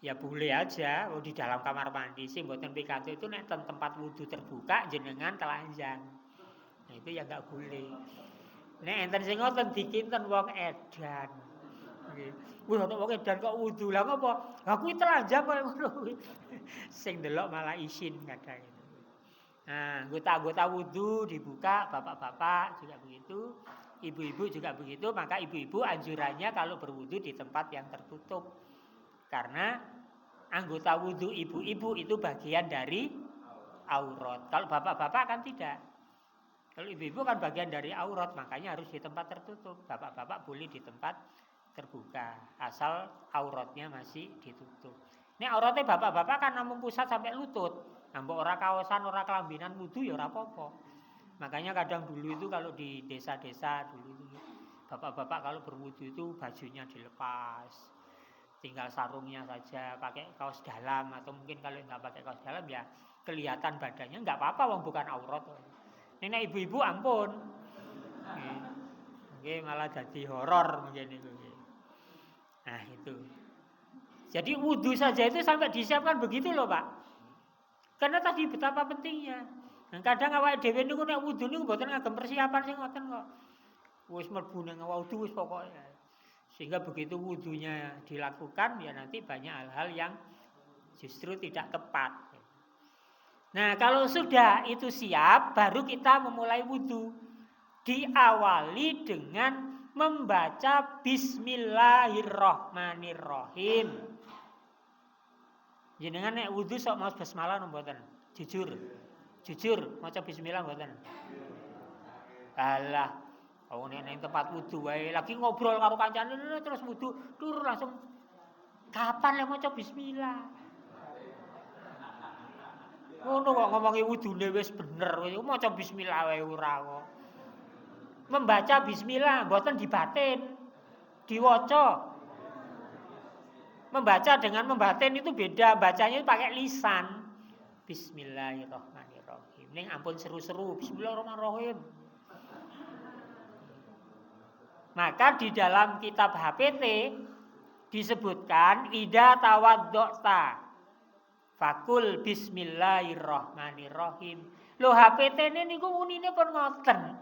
Ya boleh aja, di dalam kamar mandi sih mboten pikantuk itu nek tempat wudhu terbuka jenengan telanjang. Nah itu ya enggak boleh. Nek enten sing ngoten dikinten wong edan. Nggih. Wih, ana wong edan kok wudhu. Lah ngopo? Lah kuwi telanjang kok ngono kuwi. Sing delok malah isin kadang itu. Nah, anggota-anggota wudhu dibuka, bapak-bapak juga begitu, ibu-ibu juga begitu. Maka ibu-ibu anjurannya kalau berwudhu di tempat yang tertutup. Karena anggota wudhu ibu-ibu itu bagian dari aurat. Kalau bapak-bapak kan tidak. Kalau ibu-ibu kan bagian dari aurat, makanya harus di tempat tertutup. Bapak-bapak boleh di tempat terbuka, asal auratnya masih ditutup. Ini auratnya bapak-bapak kan namung pusat sampai lutut. Mbok ora kaosan, ora kelambinan wudhu ya ora apa-apa. Makanya kadang dulu itu kalau di desa-desa dulu itu bapak-bapak kalau berwudhu itu bajunya dilepas. Tinggal sarungnya saja, pakai kaos dalam atau mungkin kalau enggak pakai kaos dalam ya kelihatan badannya, enggak apa-apa wong bukan aurat. Nek ibu-ibu ampun. Nggih malah jadi horor mungkin itu. Nah, itu. Jadi wudhu saja itu sampai disiapkan begitu loh, Pak. Karena tadi betapa pentingnya. Nah, kadang awake dhewe niku nek wudhu niku mboten ngagem persiapan sing ngoten kok. Wis mlebu ning wudhu wis pokoknya. Sehingga begitu wudhunya dilakukan ya nanti banyak hal-hal yang justru tidak tepat. Nah, kalau sudah itu siap baru kita memulai wudhu. Diawali dengan membaca Bismillahirrahmanirrahim. Jenengan nek wudu sok maos basmalah mboten? Jujur. Jujur maca bismillah mboten? Alah, oh nek nang tempat wudu wae lagi ngobrol karo kancane terus wudu, tur langsung kapan lek maca bismillah? Ngono kok ngomongi wudune wis bener, maca bismillah wae ora kok. Membaca bismillah mboten dibatin, diwaca. Membaca dengan membatin itu beda, bacanya itu pakai lisan. Bismillahirrahmanirrahim. Ning ampun seru-seru, bismillahirrahmanirrahim. Maka di dalam kitab HPT disebutkan ida tawaddota fakul bismillahirrahmanirrahim. Lho HPT ini niku unine pun ngoten.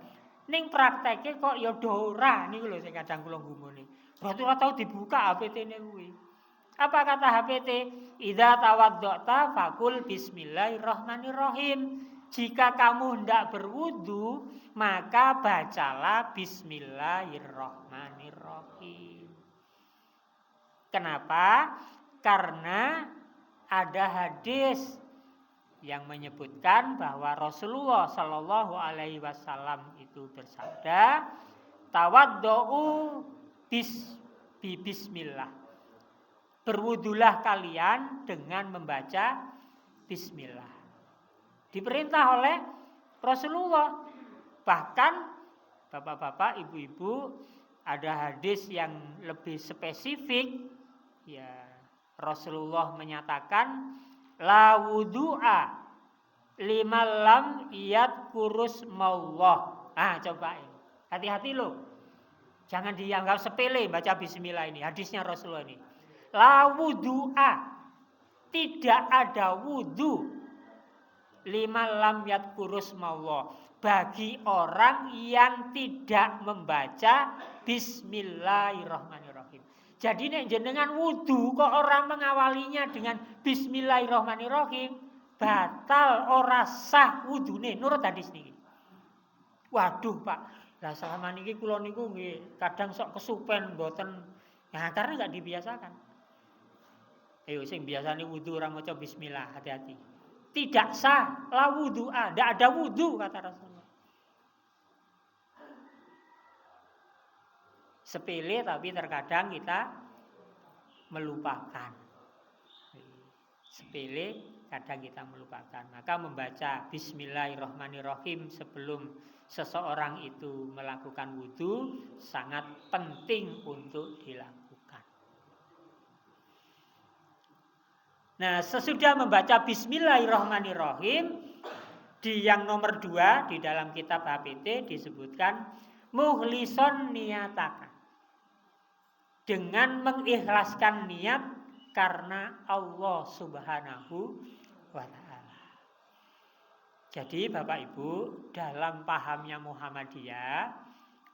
Ning prakteke kok ya ora niku lho sing kadang kula ngumuni. Berarti ora tau dibuka HPT-ne kuwi. Apa kata HPT? Idza tawaddota fakul bismillahirrahmanirrahim. Jika kamu hendak berwudu, maka bacalah bismillahirrahmanirrahim. Kenapa? Karena ada hadis yang menyebutkan bahwa Rasulullah Shallallahu Alaihi Wasallam itu bersabda, tawaddu bismillah. Berwudulah kalian dengan membaca bismillah. Diperintah oleh Rasulullah. Bahkan bapak-bapak, ibu-ibu, ada hadis yang lebih spesifik. Ya, Rasulullah menyatakan la wudu'a liman lam yadhkurus maullah. Cobain. Hati-hati loh. Jangan dianggap sepele baca bismillah ini. Hadisnya Rasulullah ini. La wudu'a, tidak ada wudu lima lam yadhkurus maullah, bagi orang yang tidak membaca Bismillahirrahmanirrahim. Jadi nek jenengan wudu kok orang mengawalinya dengan Bismillahirrahmanirrahim, batal ora sah wudune nurut hadis niki. Waduh Pak, lah selama niki kula niku nggih kadang sok kesupen mboten. Nah, karena enggak dibiasakan. Ayo sing biasane wudu ora maca bismillah, hati-hati. Tidak sah, la wudu'a, enggak ada wudu kata Rasulullah. Sepele tapi terkadang kita melupakan. Sepele kadang kita melupakan. Maka membaca Bismillahirrahmanirrahim sebelum seseorang itu melakukan wudu sangat penting untuk dilakukan. Nah, sesudah membaca Bismillahirrahmanirrahim, di yang nomor 2 di dalam kitab HPT disebutkan muhlison niyataka, dengan mengikhlaskan niat karena Allah Subhanahu wa ta'ala. Jadi Bapak Ibu, dalam pahamnya Muhammadiyah,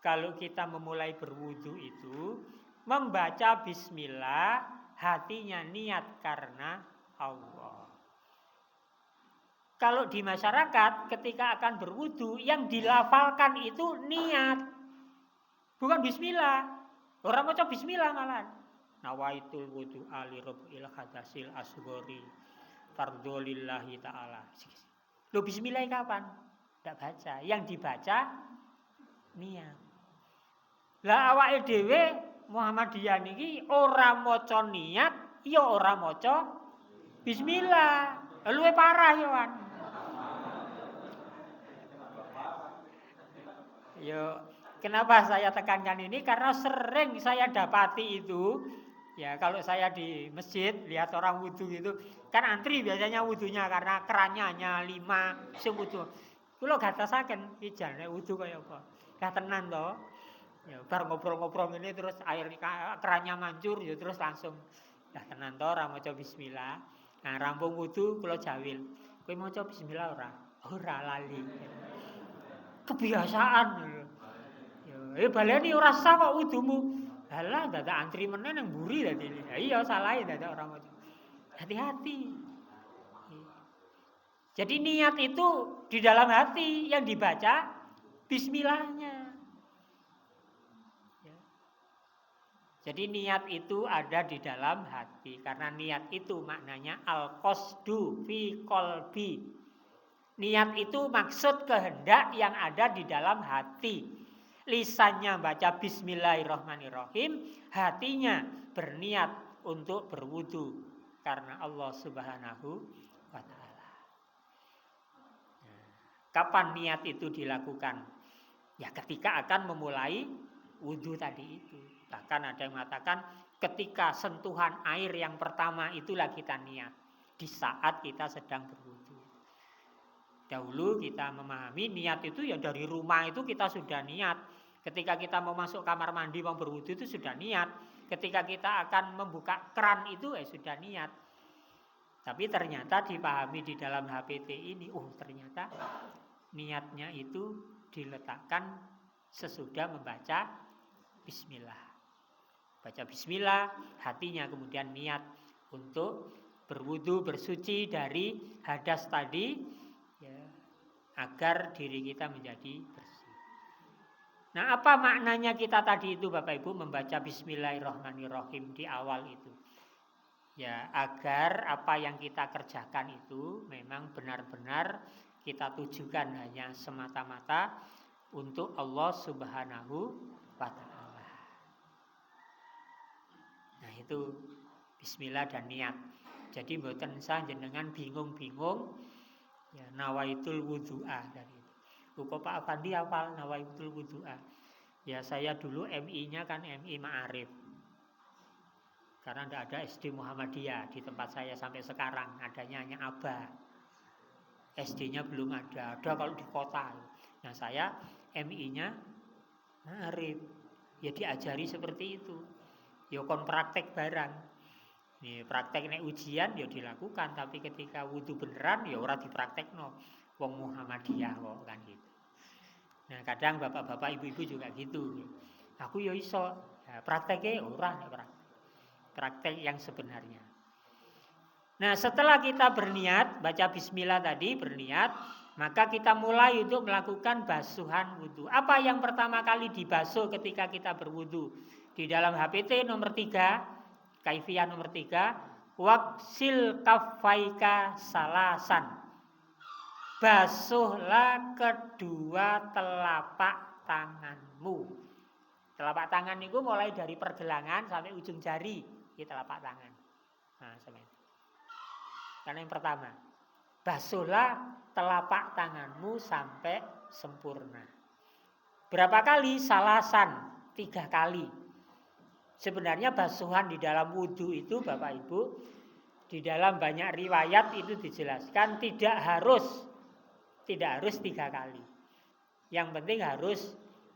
kalau kita memulai berwudu itu membaca bismillah, hatinya niat karena Allah. Kalau di masyarakat ketika akan berwudu yang dilafalkan itu niat, bukan bismillah. Orang maca bismillah malah. Nawaitul wudu ali rabbil hadasil asghori fardholillahi taala. Loh bismillah kapan? Tidak baca. Yang dibaca niat. Lah awake dhewe Muhammadiyah niki ora maca niat, ya ora maca bismillah. Luwe parah ya, Wan. Yo, kenapa saya tekankan ini? Karena sering saya dapati itu, ya kalau saya di masjid lihat orang wudu gitu, kan antri biasanya wudunya karena kerannya hanya 5 sing wudu. Kula gatasaken ijal nek wudu kaya apa. Lah tenan to. Ya bar ngobrol-ngobrol ini terus air kerannya mancur ya terus langsung lah tenan to ora maca bismillah. Nah, rampung wudu kula jawil. Kowe maca bismillah ora? Ora lali. Kebiasaan. Ya baleni ora sah kok wudumu. Halah dadak antri meneh nang mburi dadi. Ya iya salahe dadak ora maca. Hati-hati. Jadi niat itu di dalam hati, yang dibaca bismillahnya. Jadi niat itu ada di dalam hati. Karena niat itu maknanya al-qasdu fi qalbi. Niat itu maksud kehendak yang ada di dalam hati. Lisannya baca bismillahirrahmanirrahim, hatinya berniat untuk berwudu karena Allah Subhanahu wa ta'ala. Kapan niat itu dilakukan? Ya ketika akan memulai wudu tadi itu. Bahkan ada yang mengatakan ketika sentuhan air yang pertama itulah kita niat. Di saat kita sedang berwudu. Dahulu kita memahami niat itu ya dari rumah itu kita sudah niat. Ketika kita mau masuk kamar mandi mau berwudu itu sudah niat. Ketika kita akan membuka keran itu sudah niat. Tapi ternyata dipahami di dalam HPT ini, ternyata niatnya itu diletakkan sesudah membaca bismillah. Baca bismillah, hatinya kemudian niat untuk berwudu, bersuci dari hadas tadi, ya, agar diri kita menjadi bersih. Nah, apa maknanya kita tadi itu Bapak Ibu membaca bismillahirrahmanirrahim di awal itu? Ya, agar apa yang kita kerjakan itu memang benar-benar kita tujukan hanya semata-mata untuk Allah Subhanahu wa ta'ala. Nah, itu bismillah dan niat. Jadi mboten sah jenengan bingung-bingung ya nawaitul wudu'a dari itu. Kok Pak Afandi hafal nawaitul wudu'a? Ya saya dulu MI-nya kan MI Ma'arif. Karena tidak ada SD Muhammadiyah di tempat saya sampai sekarang, adanya hanya ABA. SD-nya belum ada kalau di kota. Nah, saya MI-nya Ma'arif. Ya diajari seperti itu. Ya kon praktek barang. Nih praktek nek ujian ya dilakukan, tapi ketika wudu beneran ya ora dipraktekno. Wong Muhammadiyah kok kan gitu. Nah, kadang bapak-bapak, ibu-ibu juga gitu. Aku ya iso. Nah, prakteknya ora praktek yang sebenarnya. Nah, setelah kita berniat, baca bismillah tadi, berniat, maka kita mulai untuk melakukan basuhan wudhu. Apa yang pertama kali dibasuh ketika kita berwudhu? Di dalam HPT nomor 3, kaifiyah nomor 3, waksil kaffaika salasan. Basuhlah kedua telapak tanganmu. Telapak tangan itu mulai dari pergelangan sampai ujung jari, di telapak tangan. Nah, sampai. Karena yang pertama, basuhlah telapak tanganmu sampai sempurna. Berapa kali? Salasan, 3 kali. Sebenarnya basuhan di dalam wudhu itu Bapak Ibu, di dalam banyak riwayat itu dijelaskan tidak harus 3 kali. Yang penting harus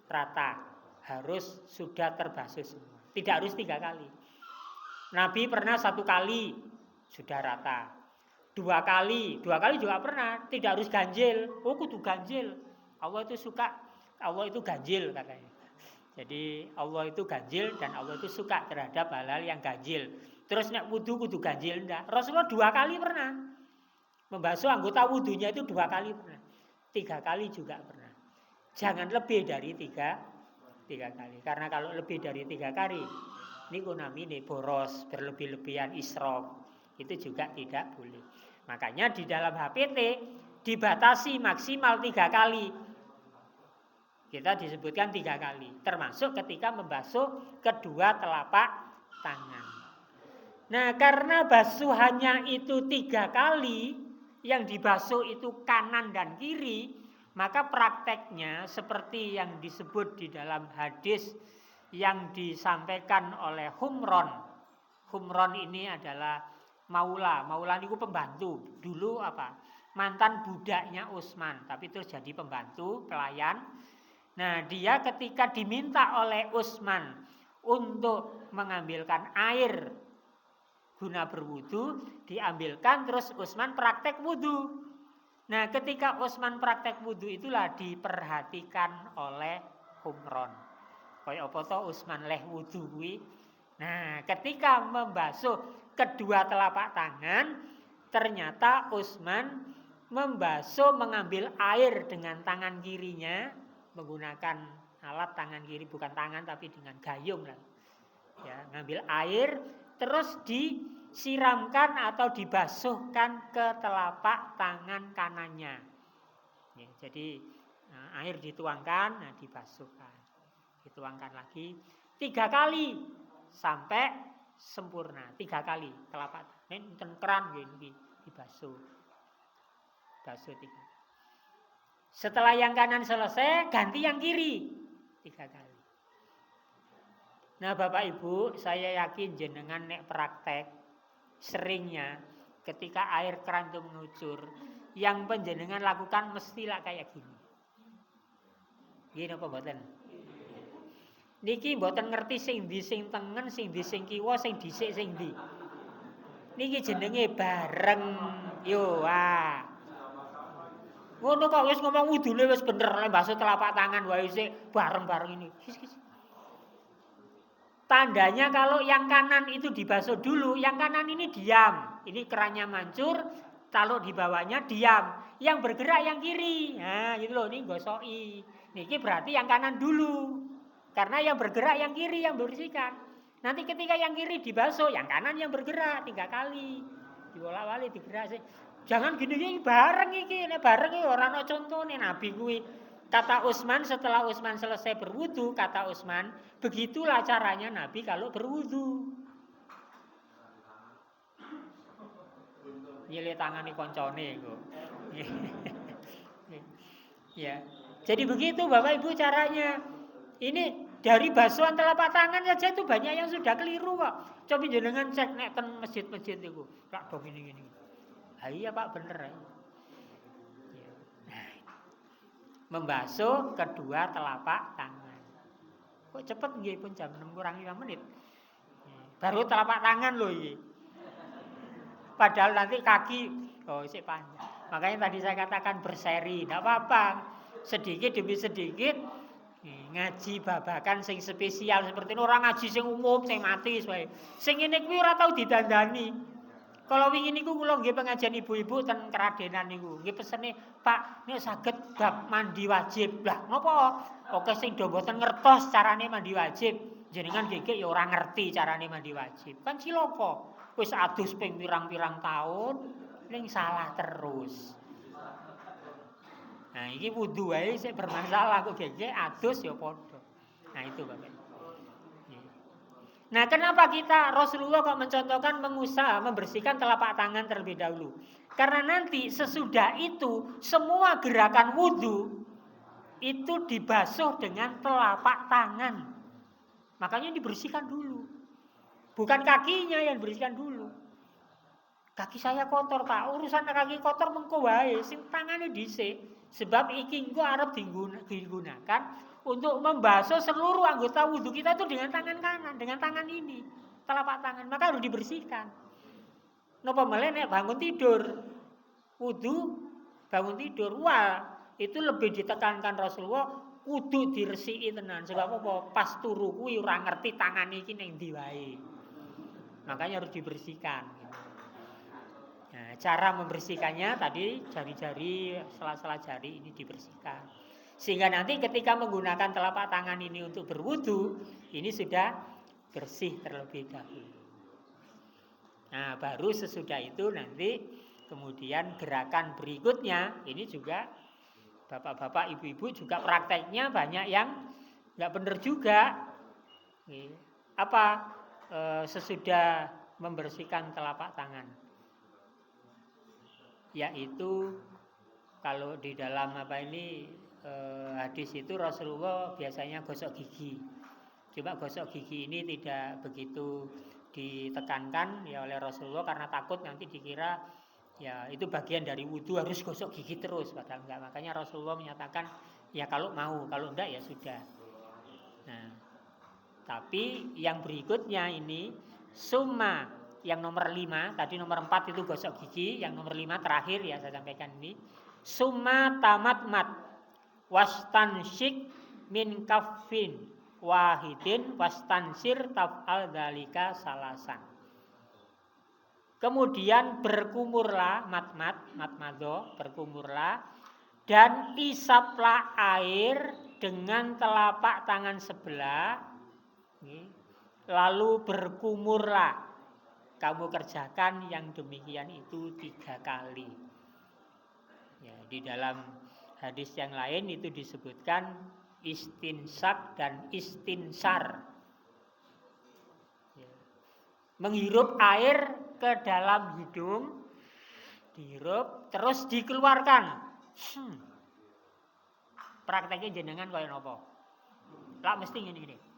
rata, harus sudah terbasuh semua. Tidak harus 3 kali. Nabi pernah 1 kali sudah rata. 2 kali juga pernah. Tidak harus ganjil. Oh, kudu ganjil. Allah itu suka, Allah itu ganjil katanya. Jadi Allah itu ganjil dan Allah itu suka terhadap hal-hal yang ganjil. Terus nek wudhu kudu ganjil enggak? Rasulullah 2 kali pernah. Membasuh anggota wudhunya itu 2 kali pernah. 3 kali juga pernah. Jangan lebih dari 3 kali. Karena kalau lebih dari 3 kali, ini namanya boros, berlebih-lebihan, israf. Itu juga tidak boleh. Makanya di dalam HPT dibatasi maksimal 3 kali. Kita disebutkan 3 kali. Termasuk ketika membasuh kedua telapak tangan. Nah, karena basuhannya itu 3 kali, yang dibasuh itu kanan dan kiri, maka prakteknya seperti yang disebut di dalam hadis yang disampaikan oleh Humron. Humron ini adalah maula. Maula itu pembantu. Dulu mantan budaknya Utsman, tapi terus jadi pembantu, pelayan. Nah, dia ketika diminta oleh Utsman untuk mengambilkan air guna berwudu, diambilkan terus Utsman praktek wudu. Nah, ketika Utsman praktek wudu itulah diperhatikan oleh Humron. Kaya apa to Utsman leh wudu kuwi? Nah, ketika membasuh kedua telapak tangan, ternyata Utsman mengambil air dengan tangan kirinya, menggunakan alat tangan kiri, bukan tangan tapi dengan gayung lah. Ya, ngambil air terus disiramkan atau dibasuhkan ke telapak tangan kanannya. Ya, jadi air dituangkan, dibasuhkan, dituangkan lagi 3 kali sampai sempurna. 3 kali telapak ini keran gini dibasuh, basuh 3. Setelah yang kanan selesai, ganti yang kiri 3 kali. Nah, Bapak Ibu, saya yakin jenengan nek praktek seringnya ketika air keran itu mengucur, yang penjenengan lakukan mestilah kayak gini. Gini apa mboten? Niki mboten ngerti sing ndi sing tengen, sing ndi sing kiwa, sing dhisik sing ndi. Niki jenenge bareng. Yo, ngono kok wis ngomong wudune wis bener, lek basuh telapak tangan wae sik bareng-bareng ini. Tandanya kalau yang kanan itu dibasuh dulu, yang kanan ini diam. Ini kerannya mancur, kalau di bawahnya diam. Yang bergerak yang kiri. Nah, gitu loh, ini gosoki. Niki berarti yang kanan dulu. Karena yang bergerak yang kiri yang bersihkan. Nanti ketika yang kiri dibasuh, yang kanan yang bergerak 3 kali. Dibolak-balik digerak sih. Jangan gini bareng iki, nek bareng iki ora ana contone Nabi kuwi. Kata Utsman, setelah Utsman selesai berwudu, kata Utsman, begitulah caranya Nabi kalau berwudu. Nyilih tangani koncone kok. Ya. Jadi begitu Bapak Ibu caranya. Ini dari basuhan telapak tangan saja itu banyak yang sudah keliru kok. Coba jenengan cek nek ten masjid-masjid niku. Pak dong ini. Iya Pak bener ya. Membasuh kedua telapak tangan. Kok cepet nggih pun jam 6 kurang 5 menit. Baru telapak tangan loh ini. Padahal nanti kaki isih panjang. Makanya tadi saya katakan berseri, enggak apa-apa. sedikit demi sedikit ngaji babakan sing spesial seperti ini. Orang ngaji sing umum sing mati wae. Sing ngene kuwi ora tau didandani. Kalau wingi niku kula nggih pengajian ibu-ibu ten Keradenan niku. Nggih pesene, "Pak, nek saged bab mandi wajib." Lah, ngopo? Oke sing do mboten ngertos carane mandi wajib. Jenengan gegek ya ora ngerti carane mandi wajib. Kan cilaka. Wis adus ping pirang-pirang tahun ning salah terus. Nah, iki wudu wae sik bermasalah kok gegek adus ya padha. Nah, itu Bapak. Nah, kenapa kita Rasulullah kok mencontohkan membersihkan telapak tangan terlebih dahulu? Karena nanti sesudah itu semua gerakan wudhu itu dibasuh dengan telapak tangan. Makanya dibersihkan dulu. Bukan kakinya yang dibersihkan dulu. Kaki saya kotor, Pak. Urusan kaki kotor mengko wae, sing tangane dhisik. Sebab iki engko arep digunakan untuk membasuh seluruh anggota wudhu kita itu dengan tangan kanan, dengan tangan ini, telapak tangan. Maka harus dibersihkan. Napa meneh nek bangun tidur, wudhu bangun tidur, wah itu lebih ditekankan Rasulullah kudu diresiki tenan. Sebab apa? Pas turu kuwi ora ngerti tangan iki ning ndi wae. Makanya harus dibersihkan. Nah, cara membersihkannya tadi jari-jari, sela-sela jari ini dibersihkan. Sehingga nanti ketika menggunakan telapak tangan ini untuk berwudu, ini sudah bersih terlebih dahulu. Nah, baru sesudah itu nanti kemudian gerakan berikutnya, ini juga bapak-bapak, ibu-ibu juga prakteknya banyak yang nggak benar juga. Apa sesudah membersihkan telapak tangan? Yaitu kalau di dalam hadis itu Rasulullah biasanya gosok gigi. Cuma gosok gigi ini tidak begitu ditekankan ya oleh Rasulullah karena takut nanti dikira ya itu bagian dari wudhu harus gosok gigi terus, padahal enggak. Makanya Rasulullah menyatakan ya kalau mau, kalau enggak ya sudah. Nah, tapi yang berikutnya ini summa yang nomor 5, tadi nomor 4 itu gosok gigi, yang nomor 5 terakhir ya saya sampaikan ini. Summa tamatmat wastansyik min kaffin wahidin wastansir taf'al dzalika salasan. Kemudian berkumurlah matmado berkumurlah dan isaplah air dengan telapak tangan sebelah, lalu berkumurlah. Kamu kerjakan yang demikian itu 3 kali. Ya, di dalam hadis yang lain itu disebutkan istinsak dan istinsar. Ya. Menghirup air ke dalam hidung, dihirup, terus dikeluarkan. Prakteknya jenengan kaya napa? Lah mesti ngene.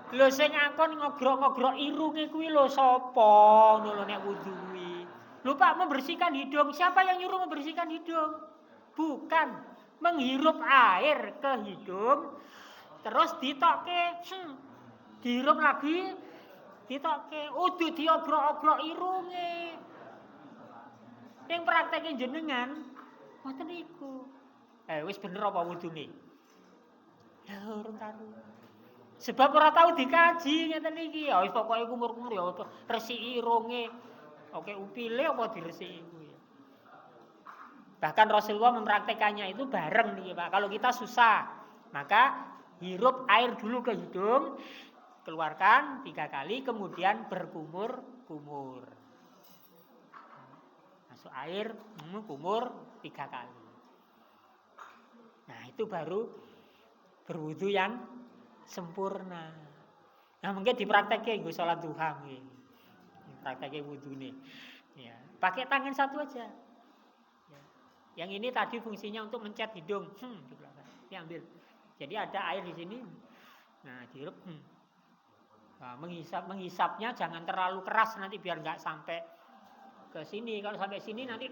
Lho sing ngakon ngogrok-ngogrok irunge kuwi lho sapa ngono nek wudu kuwi. Lho Pak membersihkan hidung, siapa yang nyuruh membersihkan hidung? Bukan, menghirup air ke hidung terus ditokke, dihirup lagi, ditokke, udah diobrok-obrok irunge. Ning prakteke jenengan ngoten niku. Wis bener apa wudune? Lha urung karo. Sebab ora tahu dikaji ngeten iki. Ya wis pokoke kumur-kumur ya resiki irunge. Oke upile apa diresiki kuwi. Bahkan Rasulullah mempraktekannya itu bareng nih Pak. Kalau kita susah, maka hirup air dulu ke hidung, keluarkan 3 kali, kemudian berkumur-kumur. Masuk air, kumur 3 kali. Nah itu baru berwudu yang sempurna. Nah mungkin dipraktekkan gue sholat duha nih, prakteknya wudhu nih. Ya, pakai tangan satu aja. Ya. Yang ini tadi fungsinya untuk mencet hidung, di belakang. Diambil. Jadi ada air di sini. Nah dihirup. Nah, menghisapnya jangan terlalu keras nanti biar nggak sampai ke sini. Kalau sampai sini nanti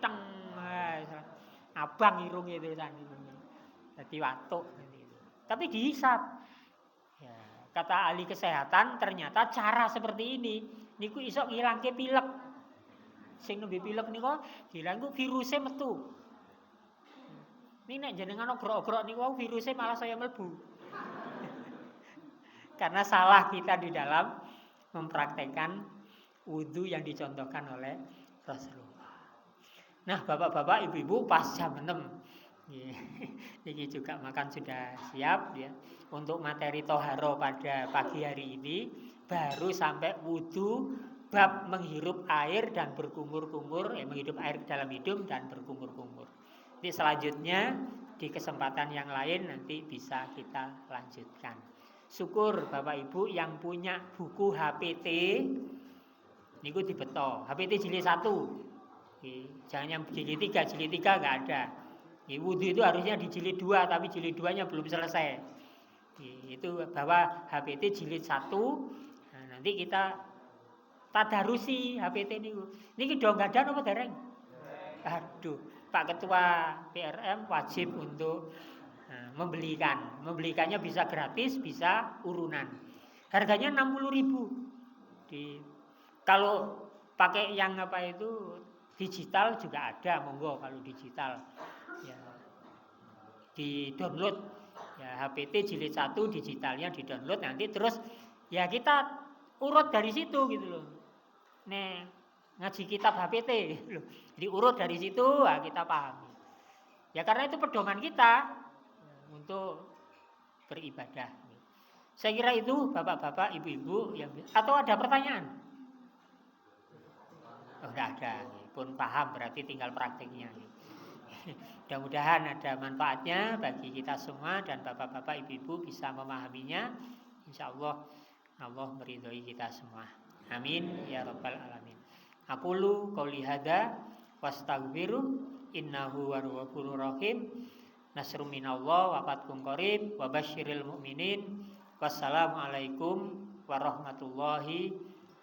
abang irungnya itu tadi. Jadi watuk. Tapi dihisap. Kata ahli kesehatan ternyata cara seperti ini niku iso ngilangke pilek. Sing nembe pilek niku hilangku virusnya metu. Ini nek jenengan ogrok-ogrok niku virusnya malah saya mlebu. Karena salah kita di dalam mempraktekkan wudhu yang dicontohkan oleh Rasulullah. Nah, bapak-bapak, ibu-ibu pas jam 6. Ini juga makan sudah siap ya. Untuk materi toharo pada pagi hari ini baru sampai wudhu bab menghirup air dan berkumur-kumur, menghirup air dalam hidung dan berkumur-kumur. Ini selanjutnya di kesempatan yang lain nanti bisa kita lanjutkan. Syukur Bapak Ibu yang punya buku HPT niku dibeto. HPT jilid 1. Jangan yang jilid 3, jilid 3 enggak ada. Wudhu itu harusnya di jilid 2 tapi jilid 2-nya belum selesai. Itu bahwa HPT jilid 1. Nah, nanti kita tadarusi HPT niku. Niki do gadan apa dereng? Aduh, Pak Ketua PRM wajib untuk membelikan. Membelikannya bisa gratis, bisa urunan. Harganya 60.000. Kalau pakai yang apa itu digital juga ada, monggo kalau digital. Ya. Di download ya HPT jilid 1 digitalnya di download nanti terus ya kita urut dari situ gitu loh. Nih ngaji kitab HPT gitu loh. Diurut dari situ kita pahami. Ya karena itu pedoman kita untuk beribadah. Saya kira itu bapak-bapak, ibu-ibu yang atau ada pertanyaan? Oh, tidak ada. Pun paham berarti tinggal praktiknya. Mudah-mudahan ada manfaatnya bagi kita semua dan bapak-bapak, ibu-ibu bisa memahaminya. Insya Allah Allah meridhoi kita semua. Amin ya rabbal alamin. Aqulu qouli hadza wastaghfiru innahu huwal ghafurur rahim. Nasrun minallah wa fatkum qarib wa basyiril mu'minin. Wassalamualaikum warahmatullahi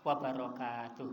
wabarakatuh.